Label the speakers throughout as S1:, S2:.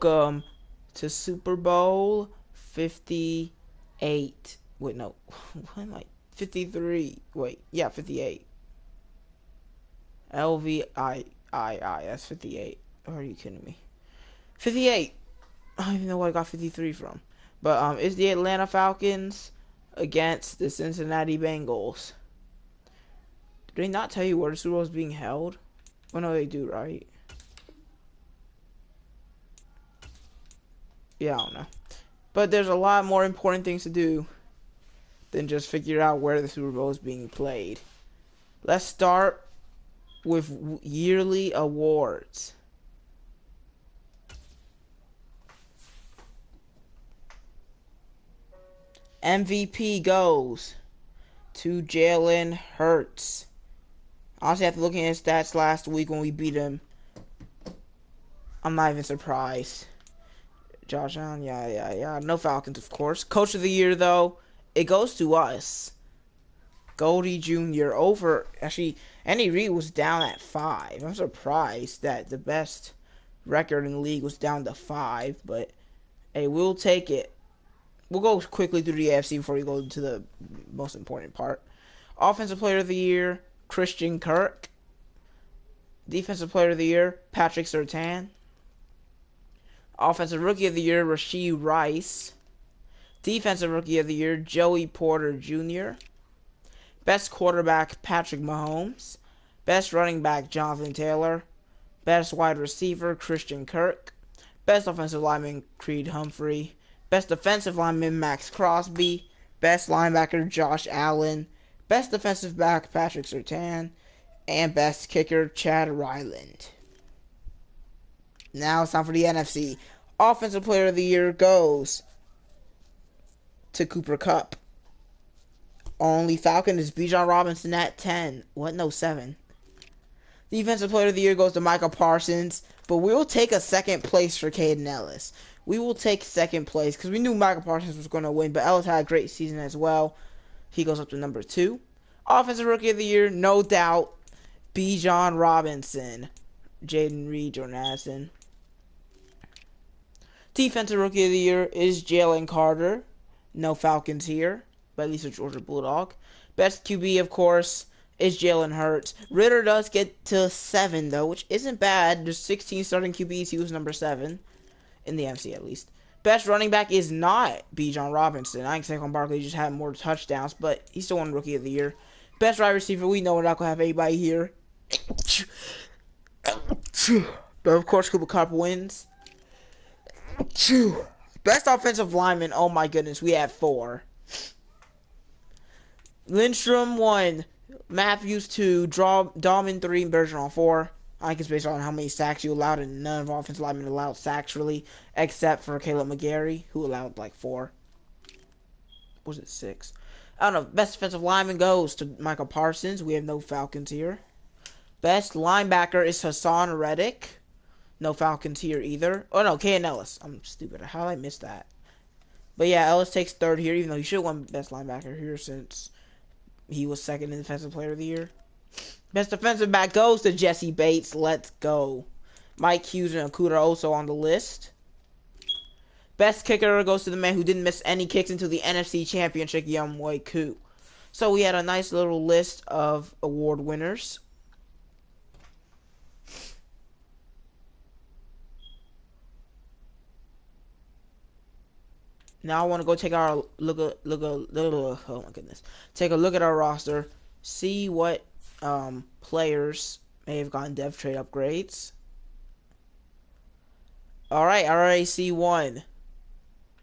S1: Welcome to Super Bowl 58. Wait, no. What am I? 53. Wait, yeah, 58. LVIII. That's 58. Or are you kidding me? 58. I don't even know where I got 53 from. But it's the Atlanta Falcons against the Cincinnati Bengals. Do they not tell you where the Super Bowl is being held? Oh no, they do, right? Yeah, I don't know. But there's a lot more important things to do than just figure out where the Super Bowl is being played. Let's start with yearly awards. MVP goes to Jalen Hurts. Honestly, after looking at his stats last week when we beat him, I'm not even surprised. Josh Allen, yeah. No Falcons, of course. Coach of the Year, though, it goes to us. GoldeeJr. over. Actually, Andy Reid was down at 5. I'm surprised that the best record in the league was down to 5, but hey, we'll take it. We'll go quickly through the AFC before we go to the most important part. Offensive Player of the Year, Christian Kirk. Defensive Player of the Year, Patrick Surtain. Offensive Rookie of the Year, Rashee Rice. Defensive Rookie of the Year, Joey Porter Jr. Best quarterback, Patrick Mahomes. Best running back, Jonathan Taylor. Best wide receiver, Christian Kirk. Best offensive lineman, Creed Humphrey. Best defensive lineman, Max Crosby. Best linebacker, Josh Allen. Best defensive back, Patrick Surtain. And best kicker, Chad Ryland. Now it's time for the NFC. Offensive Player of the Year goes to Cooper Kupp. Only Falcon is Bijan Robinson at 10. What? No, 7. Defensive Player of the Year goes to Michael Parsons, but we will take a second place for Caden Ellis. We will take second place because we knew Michael Parsons was going to win, but Ellis had a great season as well. He goes up to number 2. Offensive Rookie of the Year, no doubt, Bijan Robinson. Jaden Reed, Jordan Addison. Defensive Rookie of the Year is Jalen Carter. No Falcons here, but at least a Georgia Bulldog. Best QB, of course, is Jalen Hurts. Ritter does get to 7, though, which isn't bad. There's 16 starting QBs. He was number 7, in the NFC at least. Best running back is not Bijan Robinson. I think Saquon Barkley just had more touchdowns, but he's still won Rookie of the Year. Best wide receiver, we know we're not going to have anybody here. But, of course, Cooper Kupp wins. Best offensive lineman, oh my goodness, we have 4. Lindstrom 1, Matthews 2, Dalman 3, Bergeron 4. I think it's based on how many sacks you allowed, and none of offensive linemen allowed sacks really, except for Caleb McGarry, who allowed like 4. Was it 6? I don't know. Best defensive lineman goes to Michael Parsons. We have no Falcons here. Best linebacker is Hassan Reddick. No Falcons here either. Oh no, Caden Ellis. I'm stupid. How did I miss that? But yeah, Ellis takes 3rd here, even though he should have won best linebacker here since he was 2nd in Defensive Player of the Year. Best defensive back goes to Jesse Bates. Let's go. Mike Hughes and Okuda are also on the list. Best kicker goes to the man who didn't miss any kicks until the NFC Championship, Younghoe Koo. So we had a nice little list of award winners. Now I want to go take our oh my goodness. Take a look at our roster, see what players may have gotten dev trade upgrades. Alright, I already see one.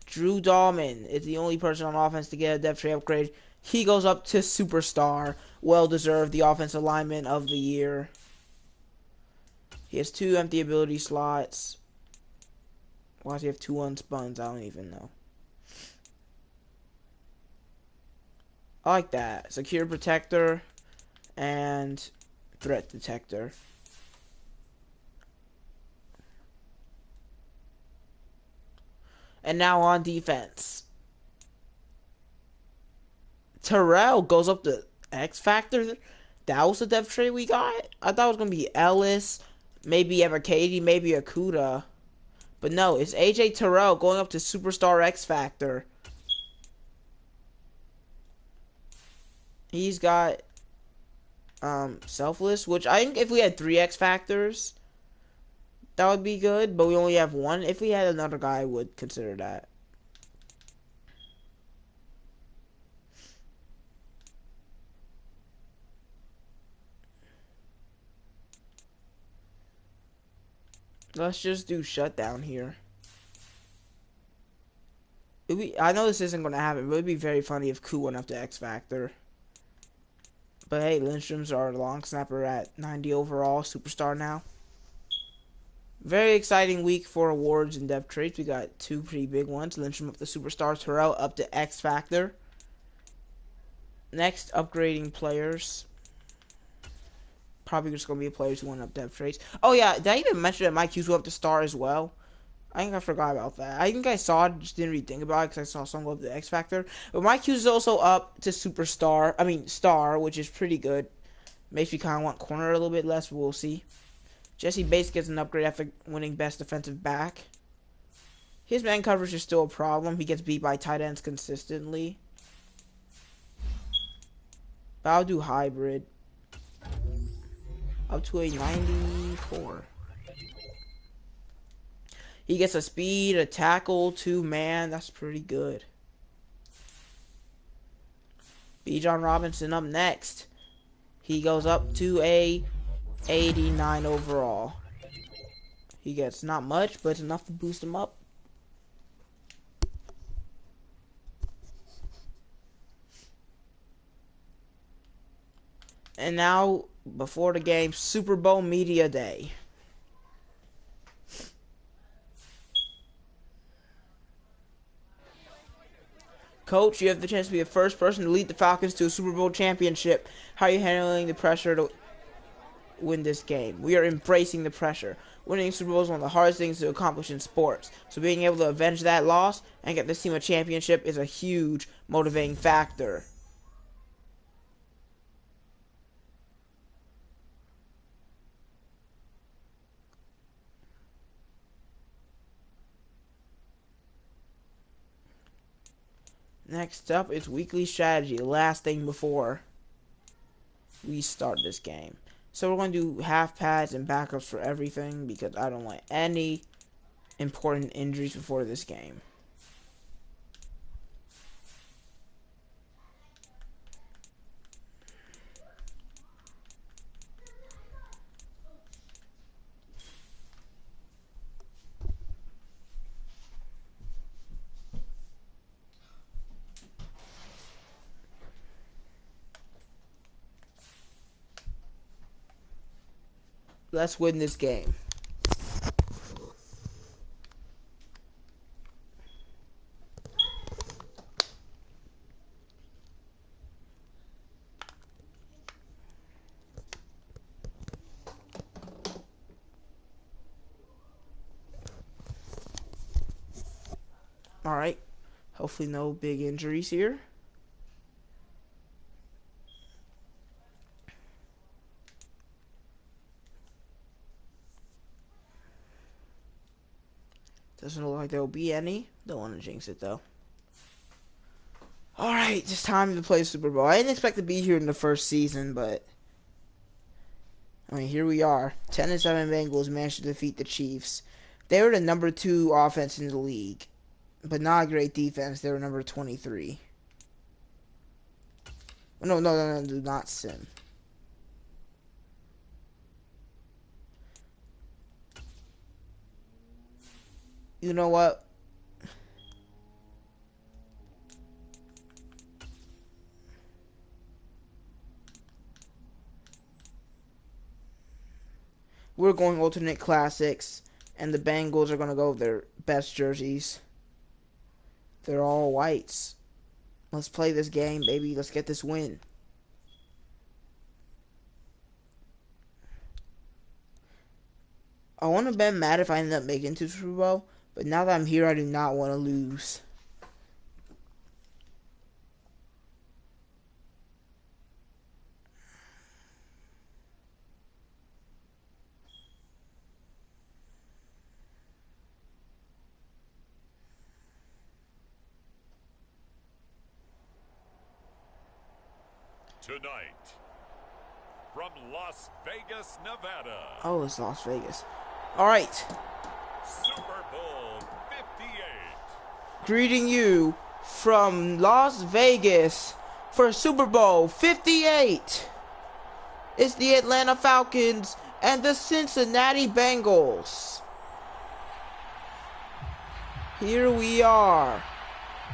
S1: Drew Dahlman is the only person on offense to get a dev trade upgrade. He goes up to Superstar. Well deserved, the offensive lineman of the year. He has 2 empty ability slots. Why does he have 2 unspuns? I don't even know. I like that. Secure Protector and Threat Detector. And now on defense. Terrell goes up to X Factor. That was the dev trade we got? I thought it was going to be Ellis, maybe Evercady, maybe Okuda. But no, it's AJ Terrell going up to Superstar X Factor. He's got Selfless, which I think if we had 3 X Factors, that would be good, but we only have 1. If we had another guy, I would consider that. Let's just do Shutdown here. I know this isn't going to happen, but it would be very funny if Koo went up to X Factor. But hey, Lindstrom's our long snapper at 90 overall, superstar now. Very exciting week for awards and depth traits. We got 2 pretty big ones. Lindstrom up to superstar, Terrell up to X Factor. Next, upgrading players. Probably just going to be players who went up depth traits. Oh yeah, did I even mention that Mike Hughes went up to star as well? I think I forgot about that. I think I saw it, just didn't really think about it because I saw someone go up to X Factor. But Mike Hughes is also up to superstar. I mean, star, which is pretty good. Makes me kind of want corner a little bit less, but we'll see. Jesse Bates gets an upgrade after winning best defensive back. His man coverage is still a problem. He gets beat by tight ends consistently. But I'll do hybrid. Up to a 94. He gets a speed, a tackle, 2 man. That's pretty good. Bijan Robinson up next. He goes up to a 89 overall. He gets not much, but it's enough to boost him up. And now, before the game, Super Bowl Media Day. Coach, you have the chance to be the first person to lead the Falcons to a Super Bowl championship. How are you handling the pressure to win this game? We are embracing the pressure. Winning Super Bowl is one of the hardest things to accomplish in sports. So being able to avenge that loss and get this team a championship is a huge motivating factor. Next up is weekly strategy. Last thing before we start this game. So we're going to do half pads and backups for everything because I don't want any important injuries before this game. Let's win this game. Alright. Hopefully no big injuries here. Doesn't look like there will be any. Don't want to jinx it though. Alright, it's time to play Super Bowl. I didn't expect to be here in the first season, but I mean, here we are. 10-7 Bengals managed to defeat the Chiefs. They were the number 2 offense in the league, but not a great defense. They were number 23. No, do not sim. You know what? We're going alternate classics, and the Bengals are going to go with their best jerseys. They're all whites. Let's play this game, baby. Let's get this win. I wouldn't have been mad if I ended up making it to the Super Bowl, but now that I'm here, I do not want to lose.
S2: Tonight, from Las Vegas, Nevada.
S1: Oh, it's Las Vegas. All right.
S2: Super Bowl 58.
S1: Greeting you from Las Vegas for Super Bowl 58. It's the Atlanta Falcons and the Cincinnati Bengals. Here we are.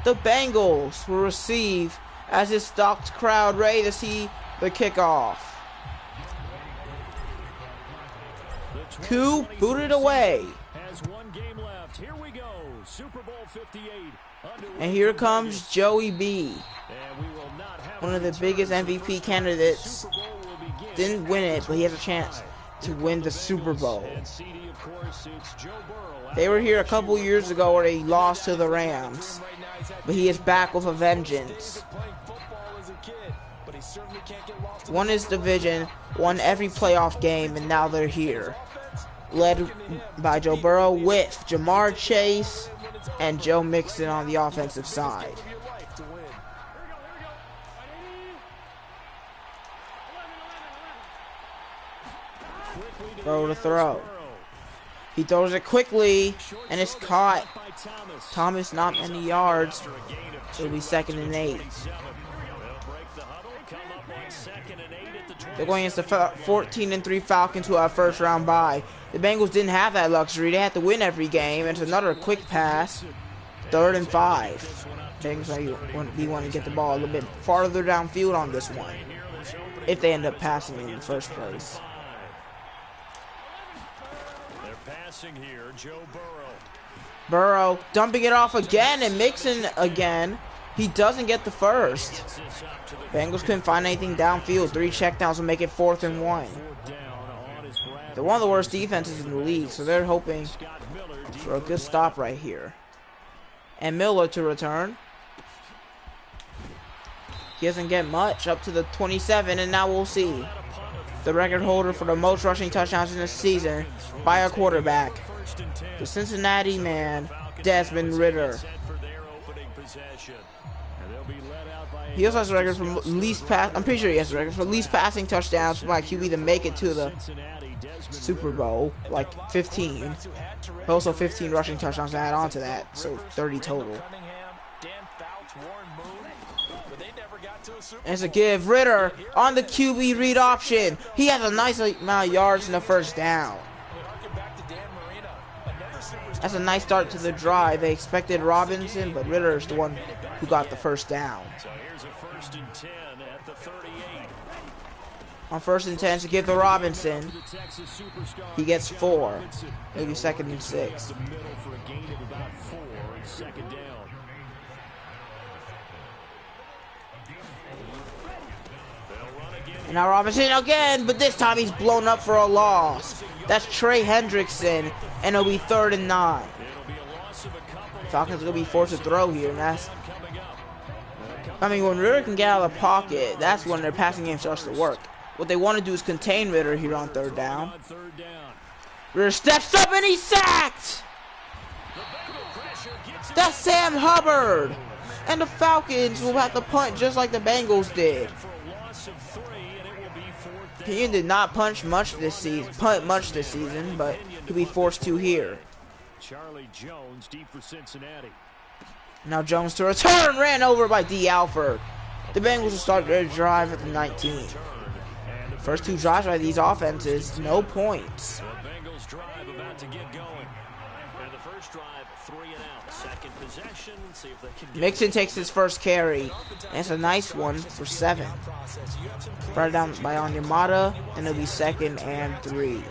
S1: The Bengals will receive as a stocked crowd ready to see the kickoff. Coup booted away.
S3: Has one game left. Here we go. Super Bowl 58.
S1: And here comes Joey B. One of the biggest MVP candidates. Didn't win it, but he has a chance to win the Super Bowl. They were here a couple years ago where they lost to the Rams, but he is back with a vengeance. Won his division, won every playoff game, and now they're here. Led by Joe Burrow with Jamar Chase and Joe Mixon on the offensive side. Burrow to throw. He throws it quickly, and it's caught. Thomas not many yards. It'll be 2nd and 8. They're going against the 14-3 Falcons, who have first round bye. The Bengals didn't have that luxury. They had to win every game. And it's another quick pass. 3rd and 5. Bengals want to get the ball a little bit farther downfield on this one, if they end up passing in the first place.
S3: Here, Joe
S1: Burrow dumping it off again and Mixon again. He doesn't get the first. Bengals couldn't find anything downfield. 3 checkdowns will make it 4th and 1. They're one of the worst defenses in the league, so they're hoping for a good stop right here. And Miller to return. He doesn't get much, up to the 27, and now we'll see. The record holder for the most rushing touchdowns in the season by a quarterback. The Cincinnati man, Desmond Ridder. He also has a record for least pass. I'm pretty sure he has a record for least passing touchdowns by QB to make it to the Super Bowl, like 15. Also 15 rushing touchdowns to add on to that, so 30 total. And it's a give. Ridder on the QB read option. He has a nice amount of yards in the first down. That's a nice start to the drive. They expected Robinson, but Ridder is the one who got the first down. On 1st and 10 to give to Robinson. He gets 4. Maybe 2nd and 6. And now Robinson again, but this time he's blown up for a loss. That's Trey Hendrickson, and it'll be 3rd and 9. Falcons are going to be forced to throw here, and that's... I mean, when Ridder can get out of the pocket, that's when their passing game starts to work. What they want to do is contain Ridder here on 3rd down. Ridder steps up, and he's sacked! That's Sam Hubbard! And the Falcons will have to punt just like the Bengals did. He did not punt much this season, but he'll be forced to here.
S3: Charlie Jones deep for Cincinnati.
S1: Now Jones to return, ran over by D. Alford. The Bengals will start their drive at the 19. First 2 drives by these offenses, no points.
S3: The Bengals drive about to get going. And the first drive, 3 and out. Second possession, see if they can
S1: Mixon takes his first carry, and it's a nice one for 7. Brought down by Onyemata, and it'll be 2nd and 3.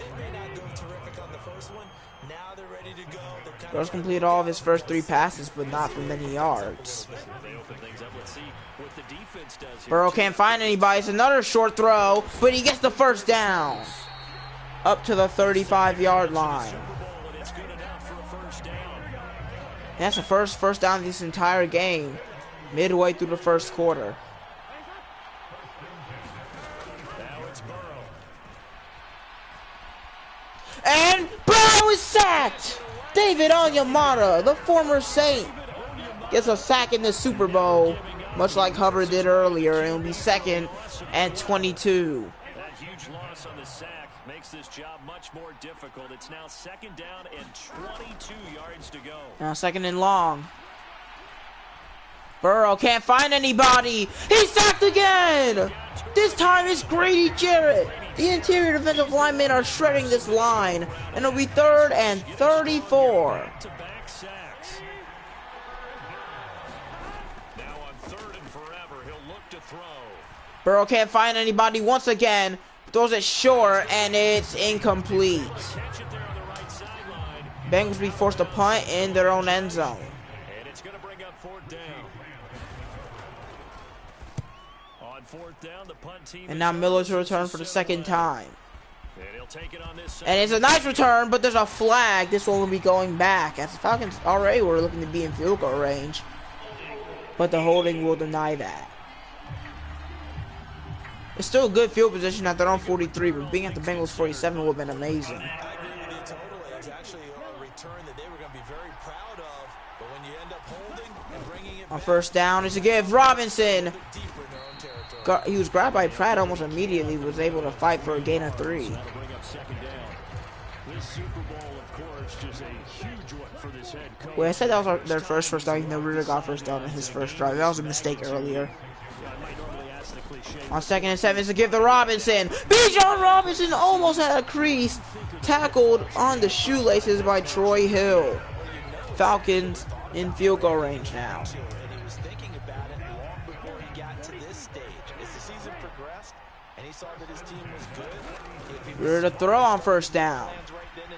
S1: Burrow's completed all of his first 3 passes, but not for many yards. Burrow can't find anybody. It's another short throw, but he gets the first down. Up to the 35-yard line. And that's the first down of this entire game, midway through the first quarter. And Burrow is sacked! David Onyemata, the former Saint, gets a sack in the Super Bowl, much like Hubbard did earlier. It will be 2nd and 22.
S3: That huge loss on the sack makes this job much more difficult. It's now 2nd down and 22 yards to go.
S1: Now 2nd and long. Burrow can't find anybody. He's sacked again. This time it's Grady Jarrett. The interior defensive linemen are shredding this line, and it'll be 3rd and 34.
S3: Back-to-back sacks. Now on 3rd and forever, he'll look to throw.
S1: Burrow can't find anybody once again. Throws it short, and it's incomplete.
S3: Catch it there on the right sideline.
S1: Bengals will be forced to punt in their own end zone.
S3: And it's going to bring up 4th down. On 4th down, the punt team.
S1: And now Miller to return for the 2nd time.
S3: And he'll take it on this
S1: And it's a nice return, but there's a flag. This one will be going back, as the Falcons already were looking to be in field goal range. But the holding will deny that. It's still a good field position at their own 43, but being at the Bengals 47 would have been amazing.
S4: I agree with you totally. It's actually a return that they were going to be very proud of. But when you end up holding and bringing it
S1: On
S4: back,
S1: 1st down, it's a give. Robinson.
S4: deeper in their own territory.
S1: He was grabbed by Pratt almost immediately. Was able to fight for a gain of 3.
S3: That'll bring up 2nd down. This Super Bowl, of course, just a huge one for this head coach.
S1: Wait, I said that was their first down. Even though Ritter got 1st down in his first drive. That was a mistake earlier.
S3: Yeah, I might normally ask the cliche.
S1: On 2nd and 7, it's a give to Robinson. Bijan Robinson almost had a crease. Tackled on the shoelaces by Troy Hill. Falcons in field goal range now.
S4: And he was thinking about it long before he got to this stage. As the season progressed and he saw that his team was good, if he was
S1: Ritter to throw on 1st down.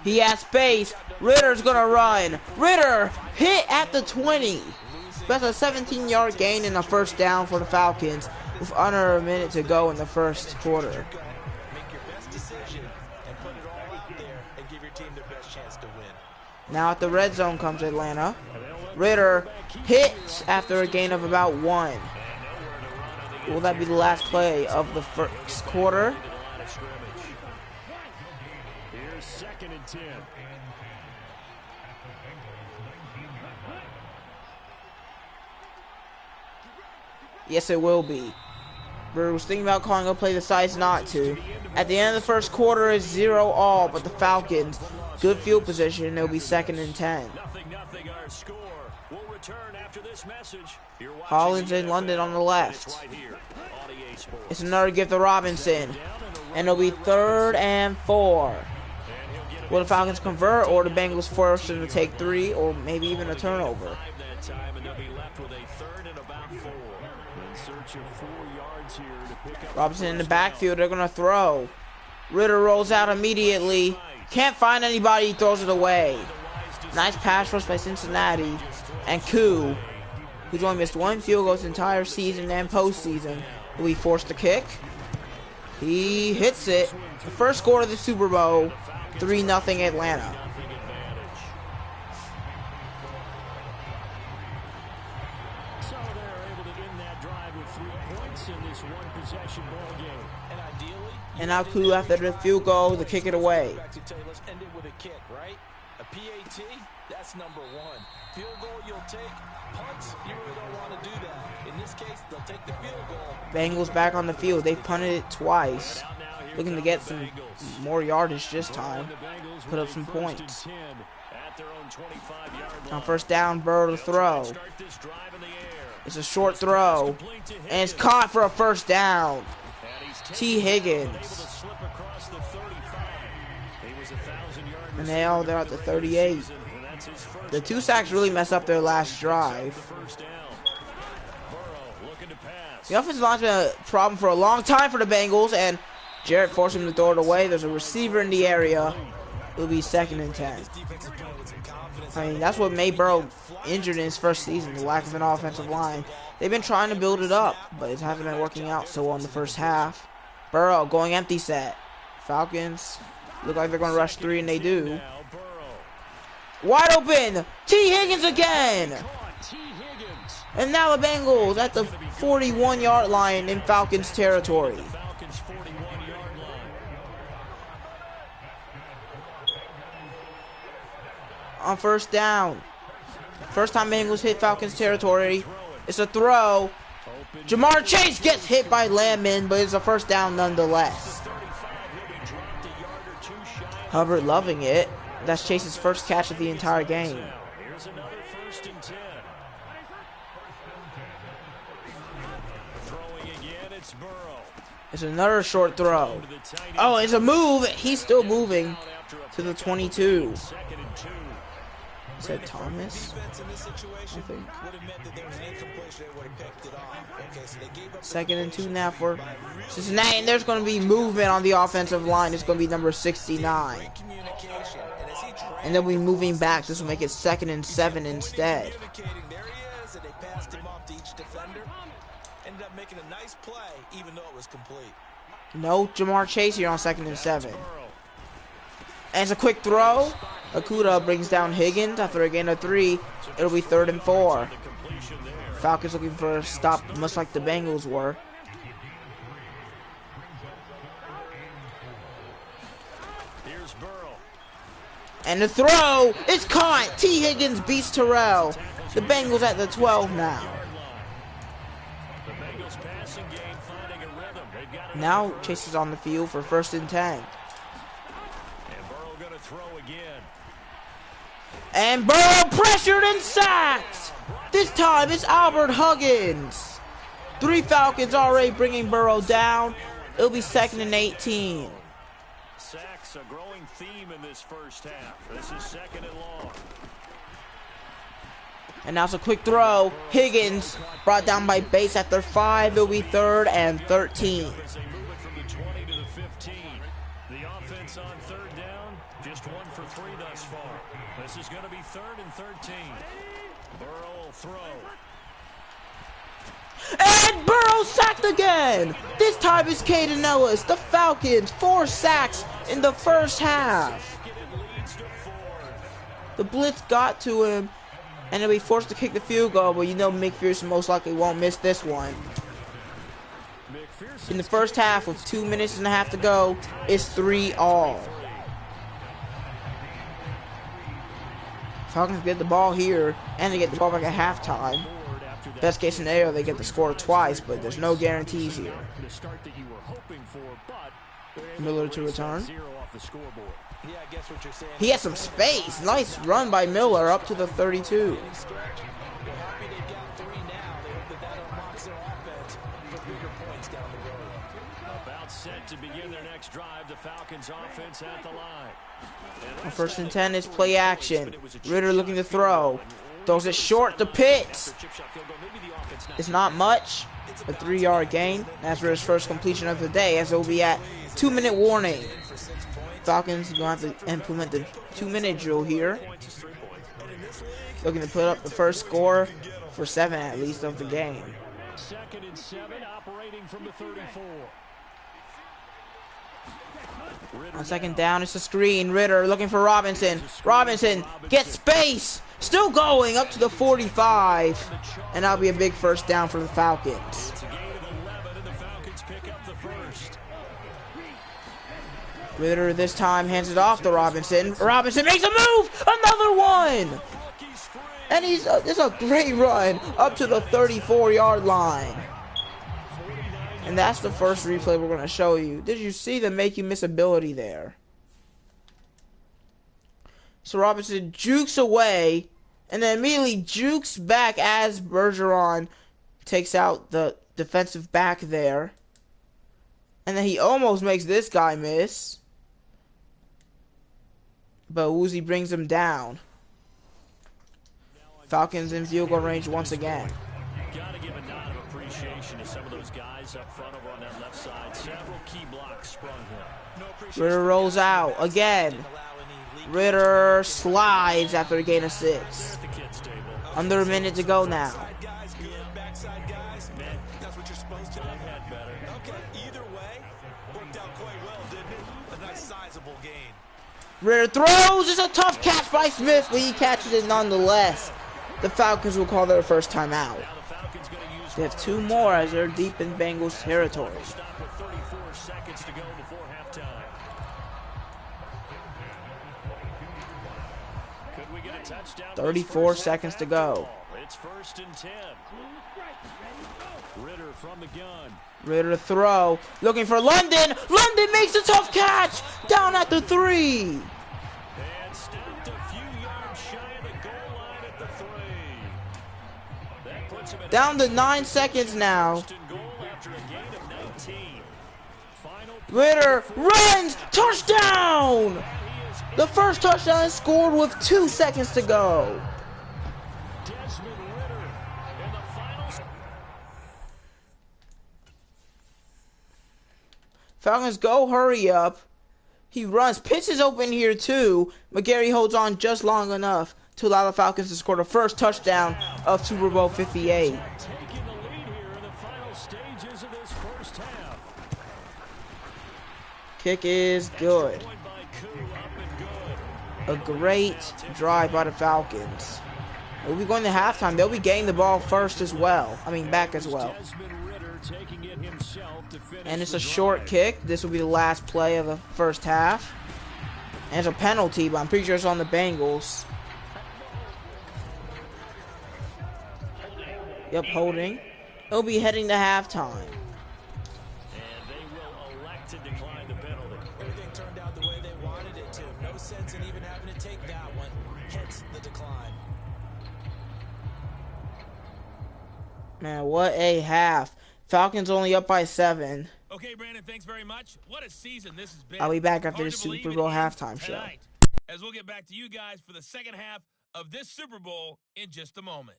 S1: He has space. Ritter's gonna run. Ritter hit at the 20. That's a 17-yard gain and a 1st down for the Falcons with under a minute to go in the 1st quarter.
S4: make your best decision and put it all out there and give your team their best chance to win.
S1: Now at the red zone comes Atlanta. Ritter hits after a gain of about 1. Will that be the last play of the 1st quarter?
S3: Here's 2nd and 10.
S1: Yes, it will be. Ritter was thinking about calling a play, decides not to. At the end of the 1st quarter, it's 0-all, but the Falcons, good field position, it'll be 2nd and 10.
S3: 0-0 our score. We'll return after this message. You're watching
S1: Hollins in London on the left.
S3: It's right here on EA Sports.
S1: It's another gift to Robinson. And it'll be 3rd and 4. Will the Falcons convert, or the Bengals force them to take 3, or maybe even a turnover?
S3: That time, and they'll be left with a 3rd and about 4. In search of 4 yards here to pick up.
S1: Robinson in the backfield, they're going to throw. Ritter rolls out immediately. Can't find anybody, he throws it away. Nice pass rush by Cincinnati. And Koo, who's only missed 1 field goal this entire season and postseason, will be forced to kick. He hits it. The first score of the Super Bowl, 3-0 Atlanta.
S3: So they're able to end that drive with 3 points in this one-possession ball game.
S4: And ideally,
S1: And now Koo, after the field goal, to kick it away.
S4: back to Taylor, let's end it with a kick, right? A PAT, that's number 1. Field goal you'll take. Punts, you really don't want to do that. In this case, they'll take the field goal.
S1: Bengals back on the field. They punted it twice. Looking to get some more yardage this time. Put up some points. On 1st down, Burrow to throw. It's a short throw. And it's caught for a 1st down. T. Higgins. And they're at the 38. The 2 sacks really messed up their last drive. The offensive line's been a problem for a long time for the Bengals, and Jarrett forced him to throw it away. There's a receiver in the area. It'll be 2nd and 10. I mean, that's what made Burrow injured in his first season, the lack of an offensive line. They've been trying to build it up, but it hasn't been working out so well in the first half. Burrow going empty set. Falcons look like they're going to rush 3, and they do. Wide open! T. Higgins again! And now the Bengals at the 41-yard line in Falcons territory. On 1st down. First time Bengals hit Falcons territory. It's a throw. Jamar Chase gets hit by Landman, but it's a first down nonetheless. Hubbard loving it. That's Chase's first catch of the entire game.
S3: Here's another 1st and 10. Throwing again, it's Burrow.
S1: It's another short throw. Oh, it's a move. He's still moving to the 22. Is that Thomas? I think. 2nd and 2 now for Cincinnati, and there's going to be movement on the offensive line. It's going to be number 69. And they'll be moving back. This will make it 2nd and 7 instead.
S4: Ended up making a nice play, even though it was complete.
S1: No Jamar Chase here on 2nd and 7. And it's a quick throw. Okuda brings down Higgins after a gain of 3. It'll be 3rd and 4. Falcons looking for a stop, much like the Bengals were.
S3: Here's Burrow.
S1: And the throw is caught. T. Higgins beats Terrell. The Bengals at the 12 now. Now Chase is on the field for 1st and 10.
S3: And Burrow gonna throw again.
S1: And Burrow pressured and sacked. This time it's Albert Huggins. 3 Falcons already bringing Burrow down. It'll be 2nd and 18.
S3: Sacks a growing theme in this first half. This is 2nd and long.
S1: And now it's a quick throw. Higgins brought down by Bates after 5. It'll be 3rd and 13.
S3: They move it from the 20 to the 15. The offense on 3rd down, just 1 for 3 thus far. This is going to be 3rd and 13. Burrow will throw.
S1: And Burrow sacked again. This time it's Caden Ellis. The Falcons 4 sacks in the first half. The blitz got to him, and he'll be forced to kick the field goal, but you know McPherson most likely won't miss this one. In the first half, with 2 minutes and a half to go, it's 3-all. Falcons get the ball here, and they get the ball back at halftime. Best case scenario, they get the score twice, but there's no guarantees here. Miller to return. He has some space. Nice run by Miller up to the 32.
S3: About set to begin their next drive. The Falcons offense at the line.
S1: On 1st and 10 is play action. Ritter looking to throw. Throws it short to Pitts. It's not much. A 3-yard gain. That's Ritter's first completion of the day, as it will be at 2-minute warning. Falcons are going to have to implement the 2-minute drill here. Looking to put up the first score for 7 at least of the game.
S3: 2nd and 7, operating from the 34.
S1: On 2nd down, it's a screen. Ritter looking for Robinson. Robinson gets space. Still going up to the 45. And that'll be a big first down for the Falcons.
S3: It's a gain of 11, and the Falcons pick up the first.
S1: Ritter this time hands it off to Robinson. Robinson makes a move. Another one. And it's a great run up to the 34-yard line. And that's the first replay we're going to show you. Did you see the make you miss ability there? So Robinson jukes away and then immediately jukes back as Bergeron takes out the defensive back there. And then he almost makes this guy miss. But Woozy brings him down. Falcons in field goal range once again.
S3: Gotta give a nod of appreciation to some of those guys up front over on that left side. Several key blocks sprung here.
S1: Ritter rolls out again. Ritter slides after a gain of 6. Under a minute to go now. Ritter throws. It's a tough catch by Smith, but he catches it nonetheless. The Falcons will call their first time out. They have 2 more as they're deep in Bengals territory. 34 seconds to go.
S3: It's 1st and 10. Ritter from the gun.
S1: Ritter to throw. Looking for London. London makes a tough catch. Down at the 3.
S3: And stopped a few yards shy of the goal line at the 3. That puts him at
S1: Down to 9 seconds now.
S3: first and goal after a gain of 19. Final
S1: Ritter runs. Touchdown. The first touchdown is scored with 2 seconds to go.
S3: Desmond Ritter in the final.
S1: Falcons go, hurry up. He runs. Pitch is open here too. McGarry holds on just long enough to allow the Falcons to score the first touchdown of Super Bowl 58.
S3: Taking the lead here in the final stages of this first half.
S1: Kick is good.
S3: Point by Koo, up and good.
S1: A great drive by the Falcons. They'll be going to halftime. They'll be getting the ball first as well. Back as well.
S3: Desmond Ritter taking it himself to finish
S1: And it's
S3: the
S1: a short
S3: drive.
S1: kick. This will be the last play of the first half. And it's a penalty, but I'm pretty sure it's on the Bengals. Yep, holding. They'll be heading to halftime.
S3: And they will elect to decline the penalty.
S4: Everything turned out the way they wanted it to. No sense in even having to take that one. Hence the decline.
S1: Man, what a half. Falcons only up by 7.
S5: Okay, Brandon, thanks very much. What a season this has been.
S1: I'll be back after
S5: Hard
S1: the
S5: to believe
S1: Super
S5: it
S1: Bowl
S5: ends
S1: halftime show.
S5: tonight, as we'll get back to you guys for the second half of this Super Bowl in just a moment.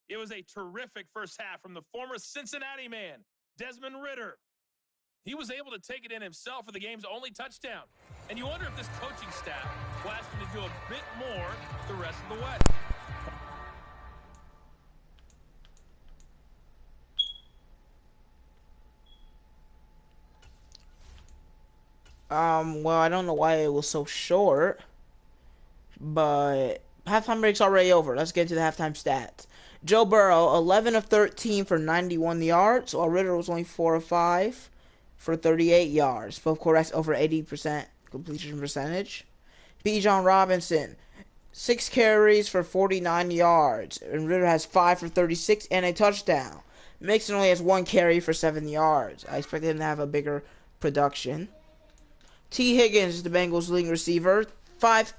S5: It was a terrific first half from the former Cincinnati man, Desmond Ritter. He was able to take it in himself for the game's only touchdown. And you wonder if this coaching staff will ask him to do a bit more the rest of the way.
S1: Well, I don't know why it was so short, but halftime break's already over. Let's get to the halftime stats. Joe Burrow, 11 of 13 for 91 yards, while Ritter was only 4 of 5 for 38 yards. Both quarterbacks over 80% completion percentage. Bijan Robinson, 6 carries for 49 yards, and Ritter has 5 for 36 and a touchdown. Mixon only has 1 carry for 7 yards. I expected him to have a bigger production. T. Higgins is the Bengals' leading receiver, 5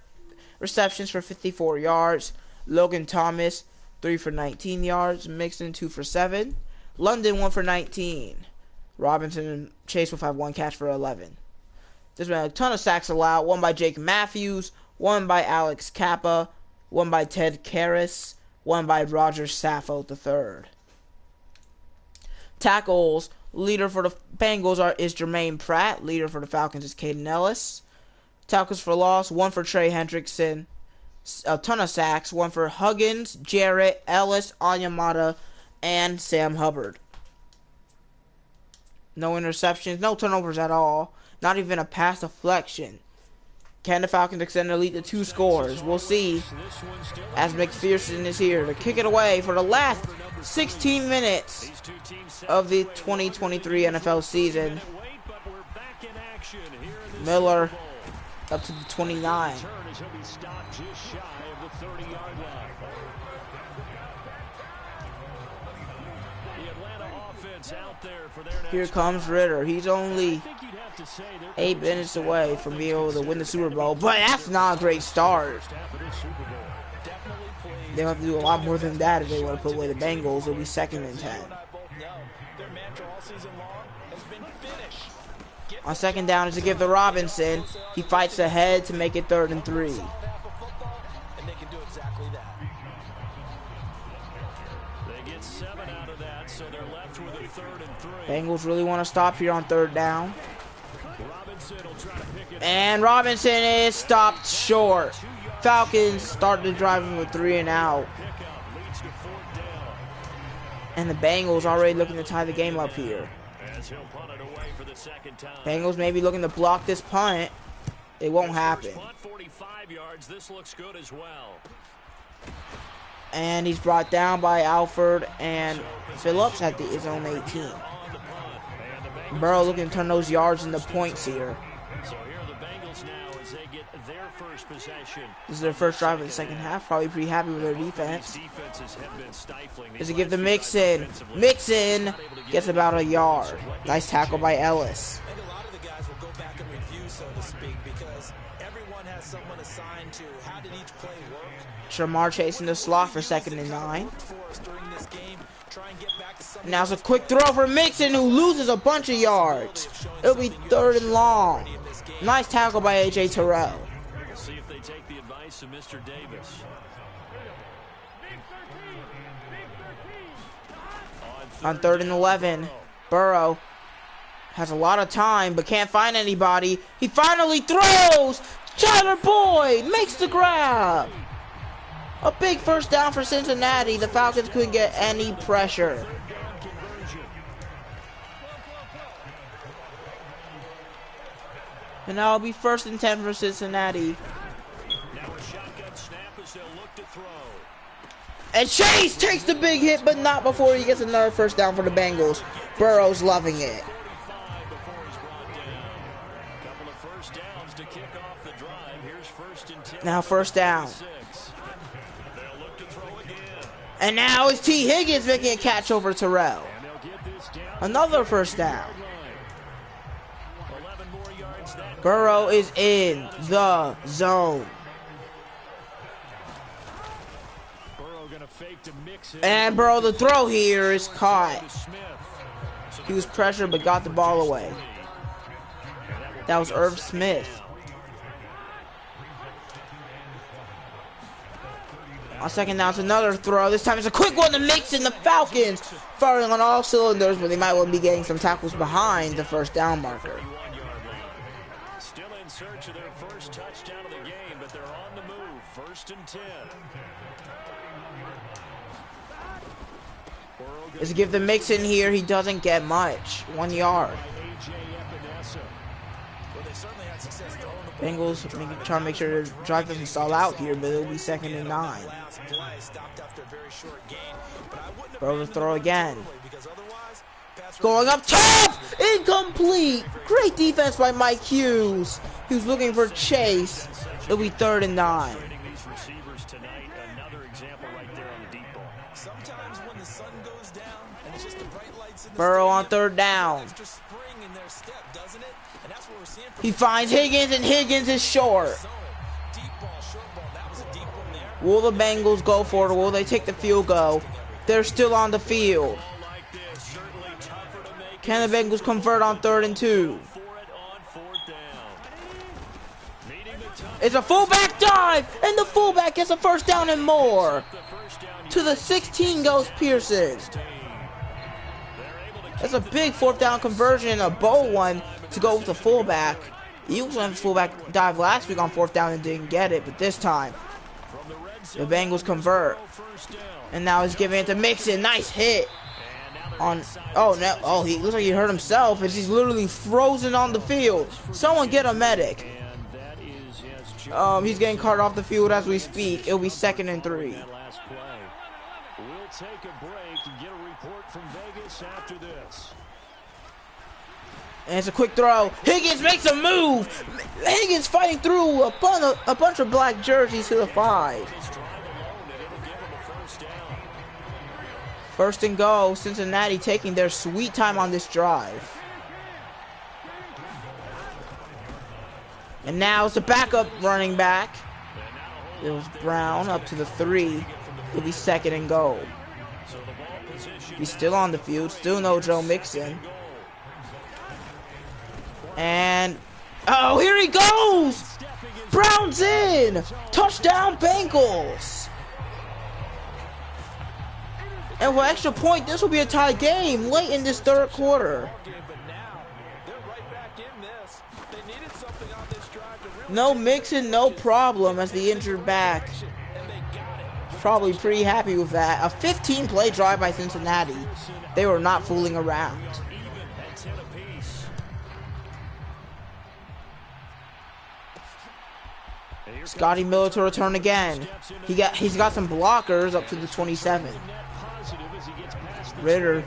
S1: receptions for 54 yards. Logan Thomas, 3 for 19 yards. Mixon, 2 for 7. London, 1 for 19. Robinson and Chase will have 1 catch for 11. There's been a ton of sacks allowed. 1 by Jake Matthews, 1 by Alex Kappa, 1 by Ted Karras, 1 by Roger Saffold III. Tackles. Leader for the Bengals is Jermaine Pratt. Leader for the Falcons is Caden Ellis. Tackles for loss, 1 for Trey Hendrickson. A ton of sacks, 1 for Huggins, Jarrett, Ellis, Onyemata, and Sam Hubbard. No interceptions, no turnovers at all. Not even a pass deflection. Can the Falcons extend their lead to 2 scores? We'll see as McPherson is here to kick it away for the last 16 minutes of the 2023 NFL season. Miller up to the 29. Here comes Ritter. He's only 8 minutes away from being able to win the Super Bowl, but that's not a great start. They'll have to do a lot more than that if they want to put away the Bengals. It'll be 2nd and 10. On 2nd down is to give to Robinson. He fights ahead to make it 3rd and 3. Bengals really want to stop here on 3rd down. And Robinson is stopped short. Falcons start the drive with a 3 and out. And the Bengals already looking to tie the game up here. Bengals may be looking to block this punt. It won't happen. And he's brought down by Alford and Phillips at his own 18. Burrow looking to turn those yards into points here.
S3: So here are the Bengals now as they get their first possession.
S1: This is their first drive of the second half. Probably pretty happy with their defense. Does it give to Mixon? Mixon gets about a yard. Nice tackle by Ellis.
S4: I think a lot of the guys will go back and review, so to speak, because everyone has someone assigned to how did each play work.
S1: Shamar chasing the slot for 2nd and 9. Now it's a quick throw for Mixon, who loses a bunch of yards. It'll be 3rd and long. Nice tackle by A.J. Terrell.
S3: We'll see if they take the advice of Mr. Davis.
S1: On 3rd and 11, Burrow has a lot of time but can't find anybody. He finally throws. Tyler Boyd makes the grab. A big first down for Cincinnati. The Falcons couldn't get any pressure. And now it'll be 1st and 10 for Cincinnati.
S3: Now a shotgun snap as they'll look to throw.
S1: And Chase takes the big hit, but not before he gets another first down for the Bengals. Burrow's loving it.
S3: 45 before he's brought down. Couple of first downs to kick off the drive. Here's 1st and 10.
S1: Now 1st down.
S3: They'll look to throw again.
S1: And now it's T. Higgins making a catch over Terrell.
S3: And they'll get this down.
S1: Another first down.
S3: 11 more yards that
S1: Burrow is in the zone.
S3: Burrow gonna fake to mix it.
S1: And Burrow, the throw here is caught. He was pressured but got the ball away. That was Irv Smith. On 2nd down, it's another throw. This time it's a quick one to Mixon. The Falcons firing on all cylinders, but they might well be getting some tackles behind the first down marker.
S3: Still in search of their first touchdown of the game, but they're on the move. 1st and 10.
S1: Let's give the Mixon here. He doesn't get much. 1 yard. Bengals trying to make sure their drive doesn't stall out here, but it'll be 2nd and 9. Burrow to throw again. Going up top! Incomplete! Great defense by Mike Hughes. He was looking for Chase. It'll be 3rd and 9. Burrow on 3rd down. He finds Higgins, and Higgins is short. Will the Bengals go for it, or will they take the field goal? They're still on the field. Can the Bengals convert on 3rd and 2? It's a fullback dive, and the fullback gets a first down and more. To the 16 goes Pearson. That's a big 4th down conversion, a bold one to go with the fullback. The Eagles went for fullback dive last week on 4th down and didn't get it, but this time the Bengals convert. And now he's giving it to Mixon. Nice hit on. Oh no! Oh, he looks like he hurt himself as he's literally frozen on the field. Someone get a medic. He's getting carted off the field as we speak. It'll be 2nd and 3.
S3: We'll take a break and get a report from Vegas after this.
S1: And it's a quick throw. Higgins makes a move. Higgins fighting through a bunch of black jerseys to the 5. 1st and goal. Cincinnati taking their sweet time on this drive. And now it's a backup running back. It was Brown up to the 3. It'll be 2nd and goal. He's still on the field. Still no Joe Mixon. And, oh, here he goes! Brown's in! Touchdown, Bengals! And with extra point, this will be a tie game late in this 3rd quarter. No Mixon, no problem as the injured back. Probably pretty happy with that. A 15-play drive by Cincinnati. They were not fooling around. Scotty Miller to return again. He's got some blockers up to the 27. Ritter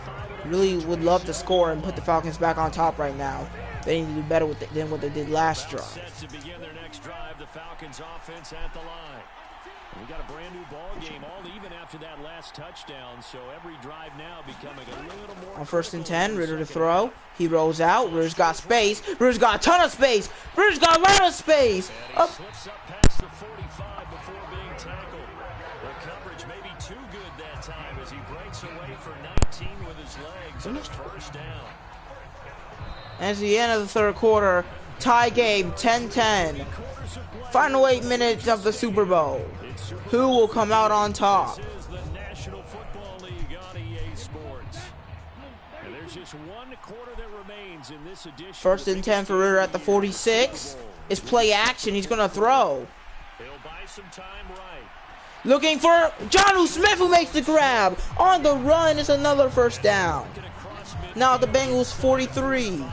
S1: really would love to score and put the Falcons back on top right now. They need to do better than what they did last drive.
S3: Set to begin their next drive, the Falcons offense at the line. We got a brand new ball game, all even after that last touchdown. So every drive now becoming a little more.
S1: On 1st and 10, Ritter to throw. He rolls out. Ritter's got space. Ritter's got a ton of space. Ritter's got a lot of space.
S3: And he slips up past the 45 before being tackled. The coverage may be too good that time as he breaks away for 19 with his legs and a first down.
S1: As the end of the third quarter, tie game, 10-10. Final 8 minutes of the Super Bowl. Who will come out on top?
S3: This is the National Football League on EA Sports. And there's just one quarter that remains in this edition.
S1: 1st and 10 for Ritter at the 46. It's play action. He's going to throw.
S3: He'll buy some time right.
S1: Looking for Jonnu Smith, who makes the grab. On the run, it's another first down. Now the Bengals 43.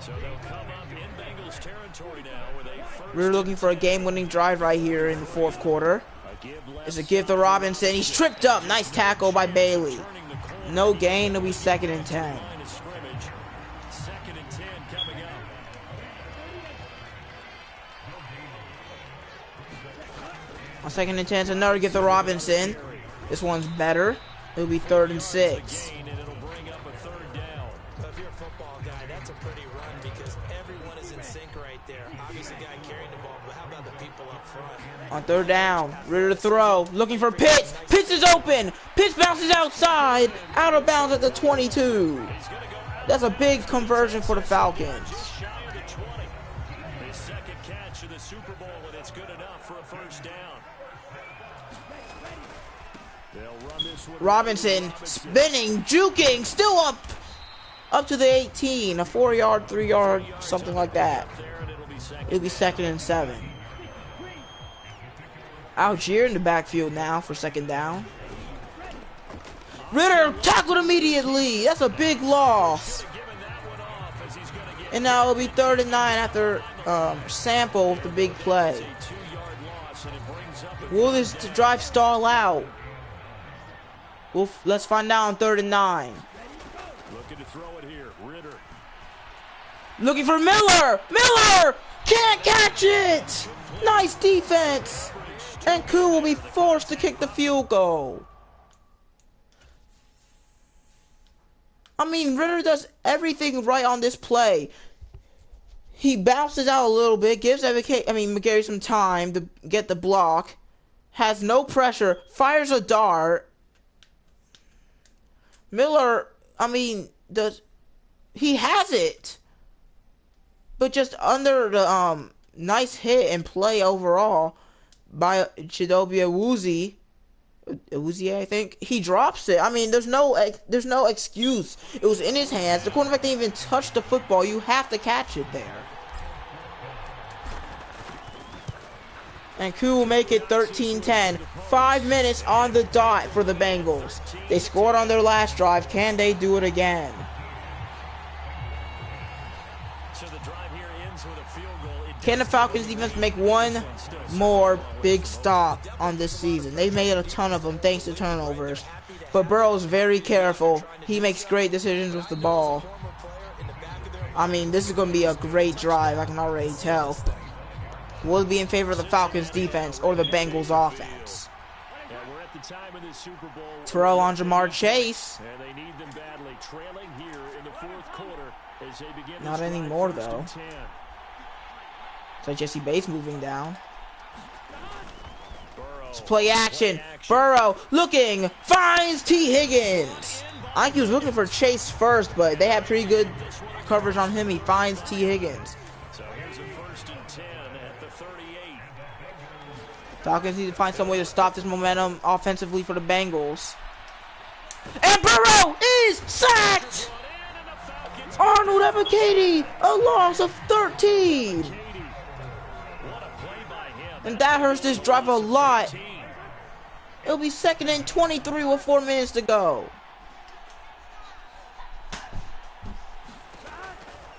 S3: So they'll come up in Bengals territory now with a first.
S1: We're looking for a game-winning drive right here in the fourth quarter. It's a give to Robinson. He's tripped up. Nice tackle by Bailey. No gain. It'll be 2nd and 10.
S3: Second and 10 coming up.
S1: On 2nd and 10, it's another give to Robinson. This one's better. It'll be 3rd and 6.
S3: And it'll bring up a third down.
S4: If you're a football guy, that's a pretty run because everyone is in sync right there. Obviously, the guy carrying the ball, but how about the people up front?
S1: On 3rd down, Ritter to throw. Looking for Pitts. Pitts is open. Pitts bounces outside. Out of bounds at the 22. That's a big conversion for the Falcons.
S3: Shy of the 20. His second catch of the Super Bowl, and it's good enough for a first down. They'll run this one.
S1: Robinson spinning, juking, still up to the 18. A 4-yard, 3-yard, something like that. It'll be 2nd and 7. Algier in the backfield now for 2nd down. Ritter tackled immediately. That's a big loss. And now it'll be 3rd and 9 after Sample with the big play. Will this drive stall out? Let's find out on 3rd and 9.
S3: Looking to throw it here. Ritter.
S1: Looking for Miller. Miller can't catch it. Nice defense. And Koo will be forced to kick the field goal. I mean, Ritter does everything right on this play. He bounces out a little bit, gives McGarry some time to get the block. Has no pressure, fires a dart. Miller, he has it. But just under the nice hit and play overall by Chidobe Awuzie, I think. He drops it. I mean, there's no excuse. It was in his hands. The quarterback didn't even touch the football. You have to catch it there. And Koo will make it 13-10. 5 minutes on the dot for the Bengals. They scored on their last drive. Can they do it again?
S3: So the drive here ends with a field goal.
S1: Can the Falcons defense make one more big stop on this season? They've made a ton of them thanks to turnovers. But Burrow's very careful. He makes great decisions with the ball. I mean, this is going to be a great drive. I can already tell. Will it be in favor of the Falcons defense or the Bengals offense?
S3: Yeah, we're at the time of the Super Bowl.
S1: Throw on Jamar Chase.
S3: And they need them badly, trailing here in the fourth quarter as they begin.
S1: Not anymore, though. It's like Jesse Bates moving down. It's play action. Burrow looking, finds T. Higgins. I think he was looking for Chase first, but they had pretty good coverage on him. He finds T. Higgins.
S3: So here's a 1st and 10 at the 38.
S1: Falcons need to find some way to stop this momentum offensively for the Bengals. And Burrow is sacked! Arnold Evakady, a loss of 13. And that hurts this drive a lot. It'll be 2nd and 23 with 4 minutes to go.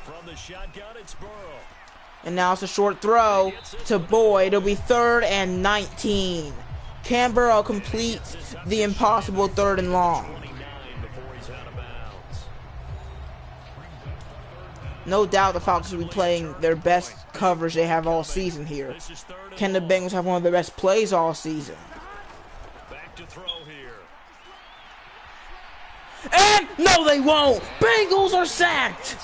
S3: From the shotgun, it's Burrow.
S1: And now it's a short throw to Boyd. It'll be 3rd and 19. Can Burrow complete the impossible 3rd and long? No doubt the Falcons will be playing their best coverage they have all season here. Can the Bengals have one of the best plays all season?
S3: Back to throw here.
S1: And no, they won't. Bengals are sacked.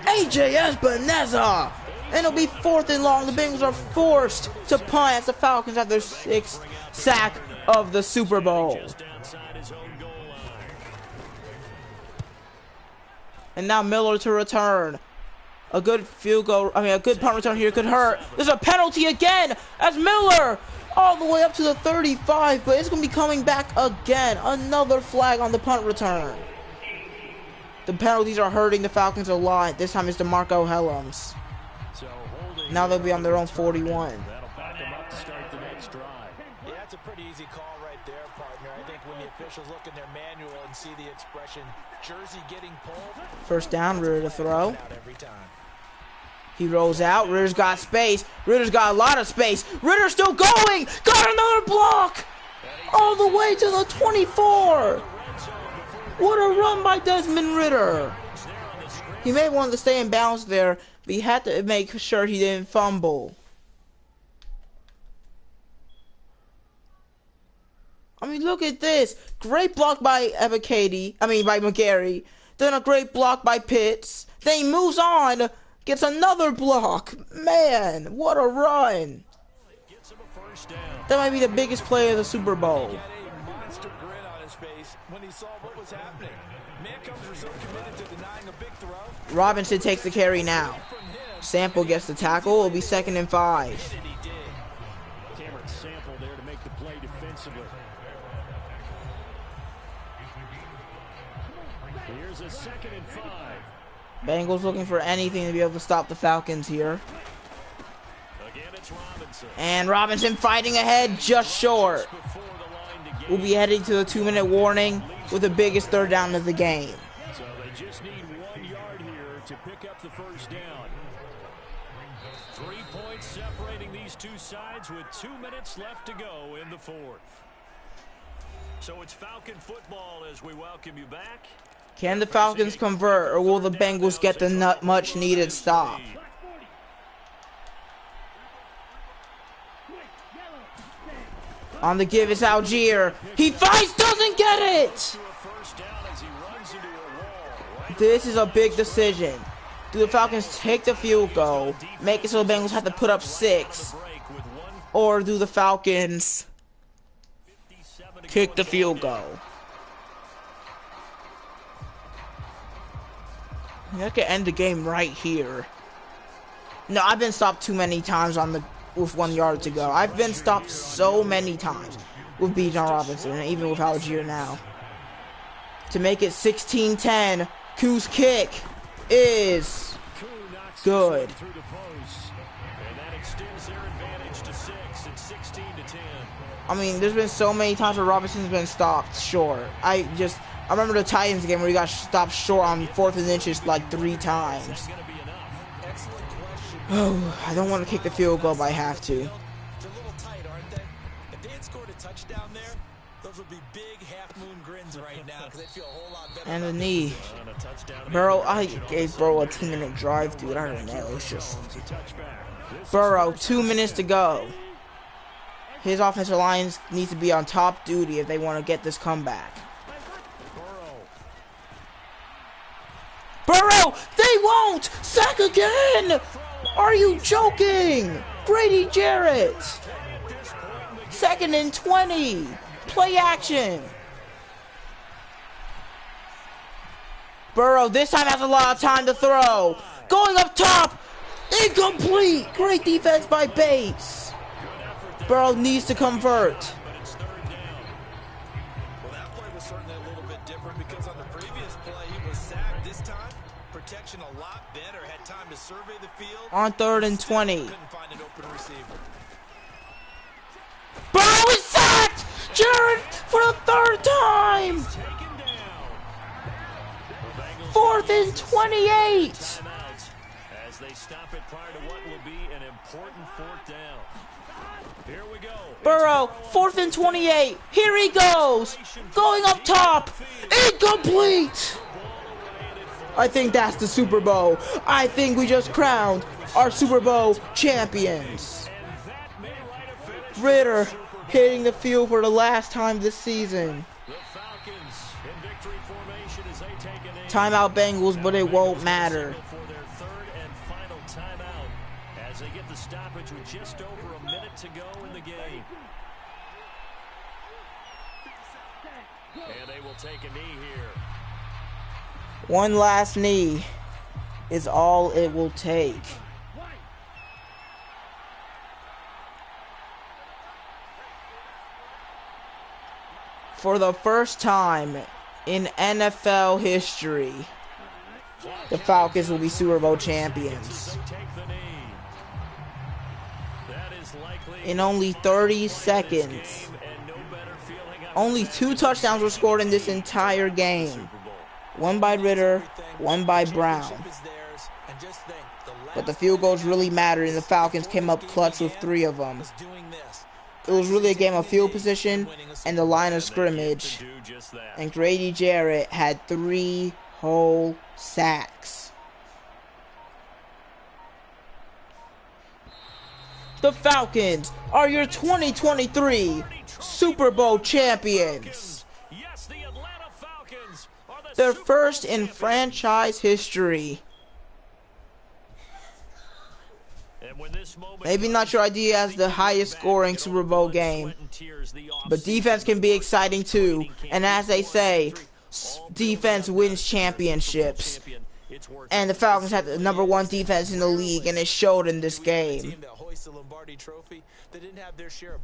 S1: AJ Espinoza. And it'll be 4th and long. The Bengals are forced to punt as the Falcons have their 6th sack of the Super Bowl.
S3: Just outside his own goal line.
S1: And now Miller to return. A good a good punt return here could hurt. There's a penalty again as Miller all the way up to the 35, but it's going to be coming back again. Another flag on the punt return. The penalties are hurting the Falcons a lot. This time it's DeMarco Helms. Now they'll be on their own 41.
S3: That'll back them up to start the next drive.
S4: Yeah, that's a pretty easy call right there, partner. I think when the officials look in their manual and see the expression, jersey getting pulled.
S1: First down, Ritter to throw.
S4: Out every time.
S1: He rolls out. Ritter's got space. Ritter's got a lot of space. Ritter's still going. Got another block. All the way to the 24. What a run by Desmond Ritter. He may want to stay in bounds there, but he had to make sure he didn't fumble. I mean, look at this. Great block by by McGarry. Then a great block by Pitts. Then he moves on. Gets another block. Man, what a run. That might be the biggest play of the Super Bowl.
S4: He had a monster grin on his face when he saw what was happening. Mancombs were so committed to denying a big throw.
S1: Robinson takes the carry now. Sample gets the tackle. It'll be 2nd and 5.
S3: Cameron Sample there to make the play defensively. Here's a 2nd and 5.
S1: Bengals looking for anything to be able to stop the Falcons here.
S3: Again, it's Robinson.
S1: And Robinson fighting ahead just short. We'll be heading to the 2-minute warning with the biggest 3rd down of the game.
S3: So they just need 1 yard here to pick up the first down. 3 points separating these two sides with 2 minutes left to go in the 4th. So it's Falcon football as we welcome you back.
S1: Can the Falcons convert, or will the Bengals get the much-needed stop? On the give, it's Algier. He fights, doesn't get it! This is a big decision. Do the Falcons take the field goal, make it so the Bengals have to put up 6, or do the Falcons kick the field goal? I could end the game right here. No, I've been stopped too many times with 1 yard to go. I've been stopped so many times with Bijan Robinson, and even with Algier now. To make it 16-10, Koo's kick is good. I mean, there's been so many times where Robinson's been stopped short. I remember the Titans game where he got stopped short on 4th and inches like 3 times. Oh, I don't want to kick the field goal, but I have to.
S4: They're a little tight, aren't they? If they had scored a touchdown there, those would be big half-moon grins right now because they'd feel a whole lot better.
S1: And the knee. Burrow, I gave Burrow a 2-minute drive, dude. I don't know. It's just... Burrow, 2 minutes to go. His offensive line needs to be on top duty if they want to get this comeback. Burrow, they won't! Sack again! Are you joking? Grady Jarrett. 2nd and 20. Play action. Burrow this time has a lot of time to throw. Going up top. Incomplete. Great defense by Bates. Burrow needs to convert.
S4: Well, that play was certainly a little bit different because on the previous play he was sacked. This time, protection a lot better. Had time to survey the field.
S1: On 3rd and 20.
S4: Couldn't find an open receiver.
S1: Burrow is sacked! Jarrett for the 3rd time! 4th and 28!
S3: As they stop it prior to what will be an important 4th down. Here we go.
S1: Burrow, 4th and 28. Here he goes. Going up top. Incomplete. I think that's the Super Bowl. I think we just crowned our Super Bowl champions. Ritter hitting the field for the last time this season. Timeout Bengals, but it won't matter.
S3: As they get the stoppage with just over a minute to go in the game. And they will take a knee here.
S1: One last knee is all it will take. For the first time in NFL history, the Falcons will be Super Bowl champions. In only 30 seconds. Only 2 touchdowns were scored in this entire game. One by Ritter, one by Brown. But the field goals really mattered, and the Falcons came up clutch with 3 of them. It was really a game of field position and the line of scrimmage. And GoldeeJr had 3 whole sacks. The Falcons are your 2023 Super Bowl champions. Their first in franchise history. Maybe not your idea as the highest scoring Super Bowl game, but defense can be exciting too. And as they say, defense wins championships. And the Falcons had the #1 defense in the league, and it showed in this game.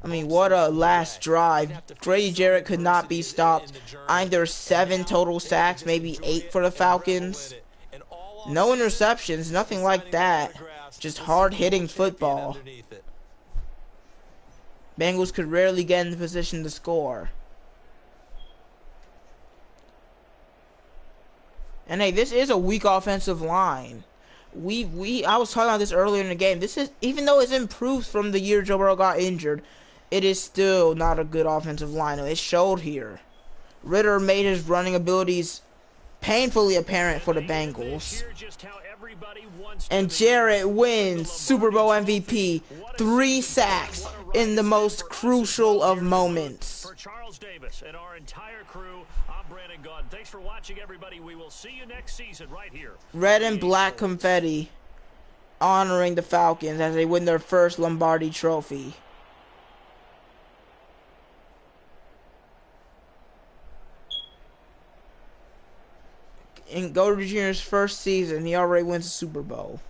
S1: I mean, what a last drive. GoldeeJr could not be stopped. Either 7 total sacks, maybe 8 for the Falcons. No interceptions, nothing like that. Just hard-hitting football. Bengals could rarely get in the position to score. And hey, this is a weak offensive line. I was talking about this earlier in the game. This is, even though it's improved from the year Joe Burrow got injured, it is still not a good offensive line. It showed here. Ritter made his running abilities painfully apparent for the Bengals. And Jarrett wins Super Bowl MVP. 3 sacks in the most crucial of moments.
S3: For Charles Davis and our entire crew, I'm Brandon Gunn. Thanks for watching, everybody. We will see you next season right here.
S1: Red and black confetti honoring the Falcons as they win their first Lombardi trophy. In GoldeeJr's first season, he already wins the Super Bowl.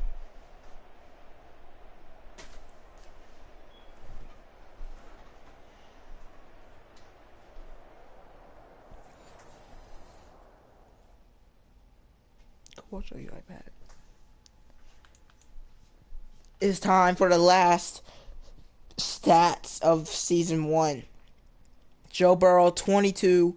S1: I'll show you iPad. It's time for the last stats of season 1. Joe Burrow, 22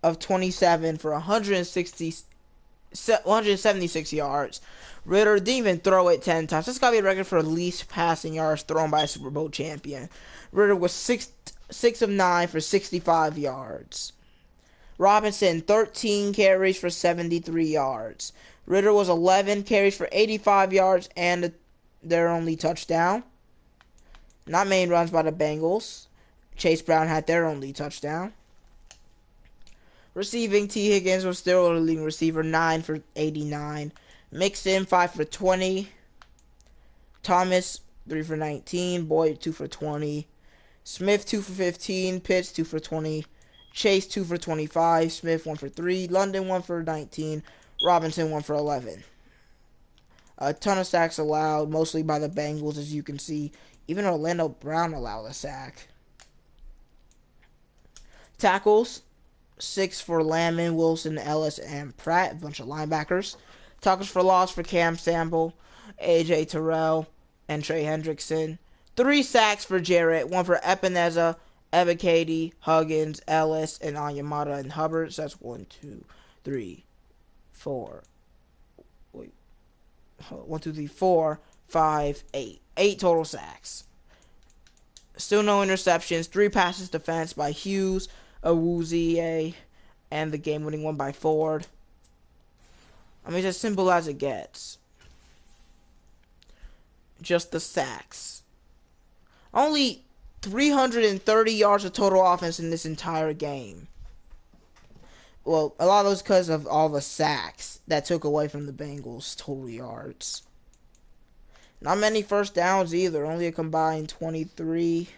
S1: of 27 for 176 yards. Ritter didn't even throw it 10 times. That's got to be a record for least passing yards thrown by a Super Bowl champion. Ritter was 6 of 9 for 65 yards. Robinson, 13 carries for 73 yards. Ritter was 11 carries for 85 yards and their only touchdown. Not many runs by the Bengals. Chase Brown had their only touchdown. Receiving, T. Higgins was still the leading receiver, 9 for 89. Mixon, 5 for 20. Thomas, 3 for 19. Boyd, 2 for 20. Smith, 2 for 15. Pitts, 2 for 20. Chase, 2 for 25. Smith, 1 for 3. London, 1 for 19. Robinson, 1 for 11. A ton of sacks allowed, mostly by the Bengals, as you can see. Even Orlando Brown allowed a sack. Tackles, 6 for Lamon, Wilson, Ellis, and Pratt, a bunch of linebackers. Tackles for loss for Cam Sample, A.J. Terrell, and Trey Hendrickson. 3 sacks for Jarrett, 1 for Epineza, Ebiketie, Huggins, Ellis, and Onyemata and Hubbard. So that's 1, 2, 3, 4. Wait. 1, 2, 3, 4, 5, 8. 8 total sacks. Still no interceptions. 3 passes defense by Hughes, Awuzie, and the game-winning one by Ford. I mean, it's as simple as it gets. Just the sacks. Only 330 yards of total offense in this entire game. Well, a lot of those because of all the sacks that took away from the Bengals' total yards. Not many first downs either. Only a combined 23.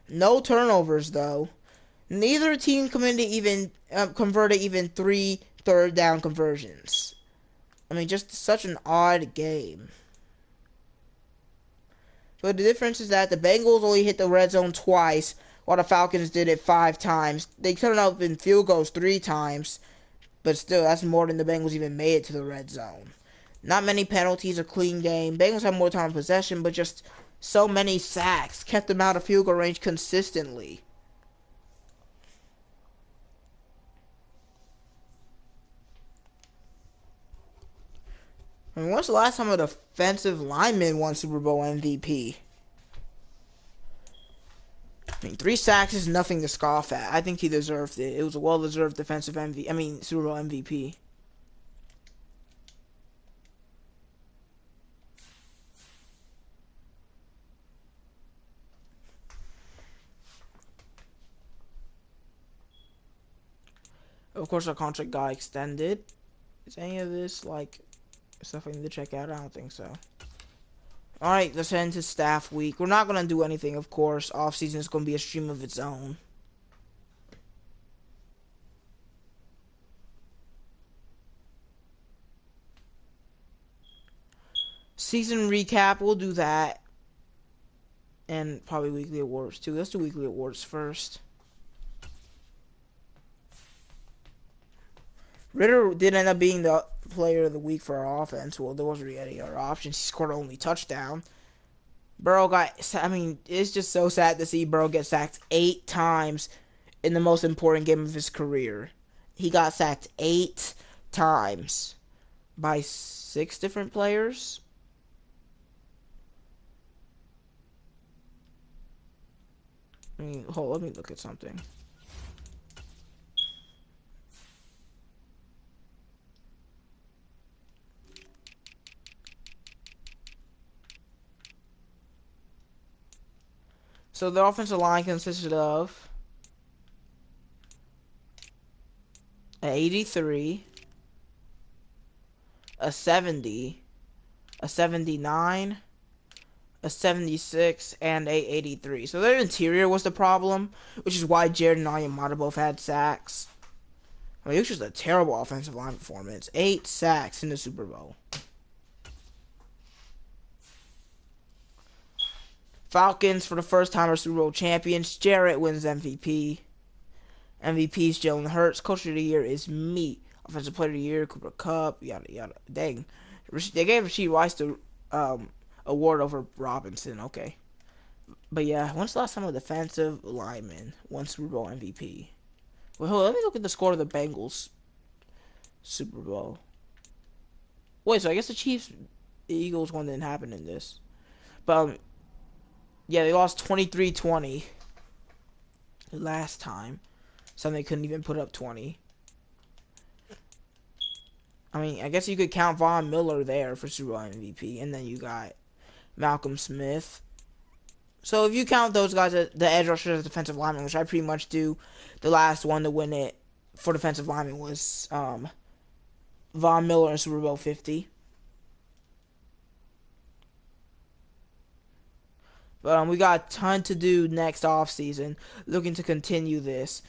S1: No turnovers, though. Neither team converted even 3 third down conversions. I mean, just such an odd game. But the difference is that the Bengals only hit the red zone twice, while the Falcons did it 5 times. They turned up in field goals 3 times, but still, that's more than the Bengals even made it to the red zone. Not many penalties, a clean game. Bengals had more time of possession, but just so many sacks kept them out of field goal range consistently. I mean, when's the last time a defensive lineman won Super Bowl MVP? I mean, 3 sacks is nothing to scoff at. I think he deserved it. It was a well-deserved defensive MVP. I mean, Super Bowl MVP. Of course, our contract got extended. Is any of this, like, stuff I need to check out? I don't think so. Alright, let's head into staff week. We're not going to do anything, of course. Offseason is going to be a stream of its own. Season recap, we'll do that. And probably weekly awards, too. Let's do weekly awards first. Ritter did end up being the player of the week for our offense. Well, there wasn't really any other options. He scored only touchdown. Burrow I mean, it's just so sad to see Burrow get sacked 8 times in the most important game of his career. He got sacked 8 times by 6 different players. I mean, let me look at something. So the offensive line consisted of an 83, a 70, a 79, a 76, and a 83. So their interior was the problem, which is why Jared and Ayamada both had sacks. I mean, it was just a terrible offensive line performance. 8 sacks in the Super Bowl. Falcons, for the first time, are Super Bowl champions. Jarrett wins MVP. MVP is Jalen Hurts. Coach of the Year is me. Offensive Player of the Year, Cooper Kupp, yada, yada. Dang. They gave Rasheed Rice the award over Robinson. Okay. But yeah, when's the last time a defensive lineman won Super Bowl MVP? Well, hold on, let me look at the score of the Bengals Super Bowl. Wait, so I guess the Chiefs-Eagles one didn't happen in this. But, yeah, they lost 23-20 last time. So they couldn't even put up 20. I mean, I guess you could count Von Miller there for Super Bowl MVP. And then you got Malcolm Smith. So if you count those guys, the edge rushers as defensive linemen, which I pretty much do, the last one to win it for defensive linemen was Von Miller in Super Bowl 50. But we got a ton to do next offseason, looking to continue this.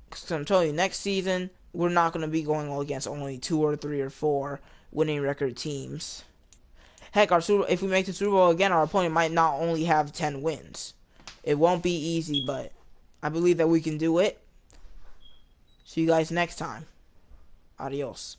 S1: Because I'm telling you, next season, we're not going to be going against only 2 or 3 or 4 winning record teams. Heck, if we make the Super Bowl again, our opponent might not only have 10 wins. It won't be easy, but I believe that we can do it. See you guys next time. Adios.